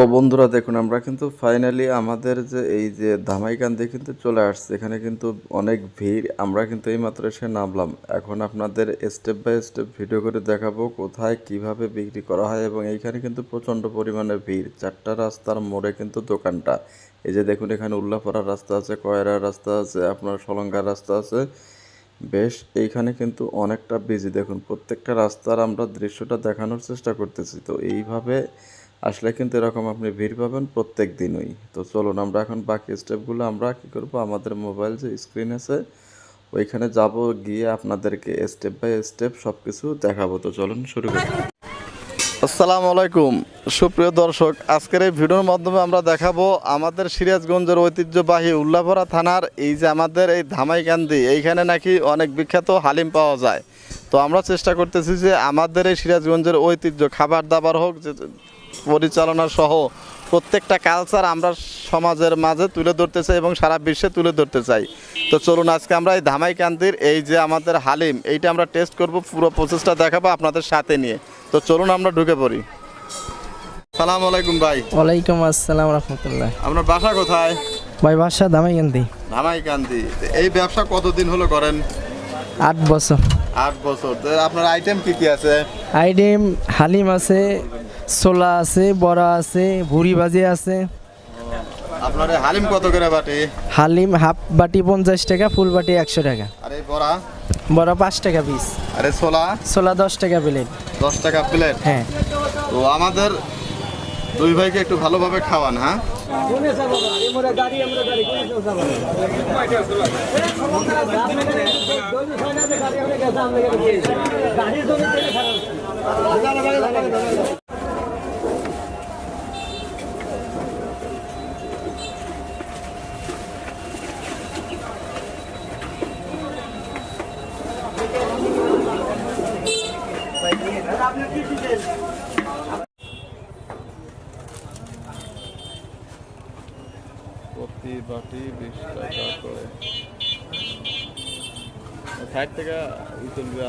তো বন্ধুরা দেখুন আমরা কিন্তু ফাইনালি আমাদের যে এই যে ধামাইকান্দি কিন্তু চলে আসছে। এখানে কিন্তু অনেক ভিড়। আমরা কিন্তু এইমাত্র এসে নামলাম। এখন আপনাদের স্টেপ বাই স্টেপ ভিডিও করে দেখাবো কোথায় কিভাবে বিক্রি করা হয়, এবং এইখানে কিন্তু প্রচণ্ড পরিমাণে ভিড়। চারটা রাস্তার মোড়ে কিন্তু দোকানটা। এই যে দেখুন এখানে উল্লাপাড়ার রাস্তা আছে, কয়রার রাস্তা আছে, আপনার সলঙ্গার রাস্তা আছে। বেশ এইখানে কিন্তু অনেকটা বিজি। দেখুন প্রত্যেকটা রাস্তার আমরা দৃশ্যটা দেখানোর চেষ্টা করতেছি। তো এইভাবে আসলে কিন্তু এরকম আপনি ভিড় পাবেন প্রত্যেক দিনই। তো চলুন আমরা এখন বাকি স্টেপগুলো আমরা কী করব, আমাদের মোবাইল যে স্ক্রিন আছে ওইখানে যাব, গিয়ে আপনাদেরকে স্টেপ বাই স্টেপ সব কিছু দেখাবো। তো চলুন শুরু করি। আসসালামু আলাইকুম সুপ্রিয় দর্শক, আজকের এই ভিডিওর মাধ্যমে আমরা দেখাবো আমাদের সিরাজগঞ্জের ঐতিহ্যবাহী উল্লাপাড়া থানার এই যে আমাদের এই ধামাইকান্দি, এইখানে নাকি অনেক বিখ্যাত হালিম পাওয়া যায়। তো আমরা চেষ্টা করতেছি যে আমাদের এই সিরাজগঞ্জের ঐতিহ্য খাবার দাবার হোক, যে পরিচালনা সহ প্রত্যেকটা কালচার আমরা সমাজের মাঝে তুলে ধরতে চাই এবং সারা বিশ্বে তুলে ধরতে চাই। তো চলুন আজকে আমরা এই ধামাইকান্দির এই যে আমাদের হালিম, এইটা আমরা টেস্ট করব, পুরো প্রসেসটা দেখাবো আপনাদের সাথে নিয়ে। তো চলুন আমরা ঢুকে পড়ি। সালাম আলাইকুম ভাই। ওয়ালাইকুম আসসালাম রহমতুল্লাহ। আপনার বাসা কোথায়? ভাই বাসা ধামাইকান্দি। ধামাইকান্দি। এই ব্যবসা কতদিন হলো করেন? 8 বছর। 8 বছর। তো আপনার আইটেম কি কি আছে? আইটেম হালিম আছে, ছোলা আছে, বড়া আছে, ভুড়ি ভাজি আছে। আপনার এই হালিম কত করে বাটি? হালিম হাফ বাটি 50 টাকা, ফুল বাটি 100 টাকা। আর এই বড়া? বড়া 5 টাকা পিস। আর এই ছোলা? ছোলা 10 টাকা প্লেট। 10 টাকা প্লেট। হ্যাঁ। তো আমাদের দুই ভাইকে একটু ভালোভাবে খাওয়ান। হ্যাঁ, প্রতি বাটি 20 টাকা করে। 60 টাকা চলবে।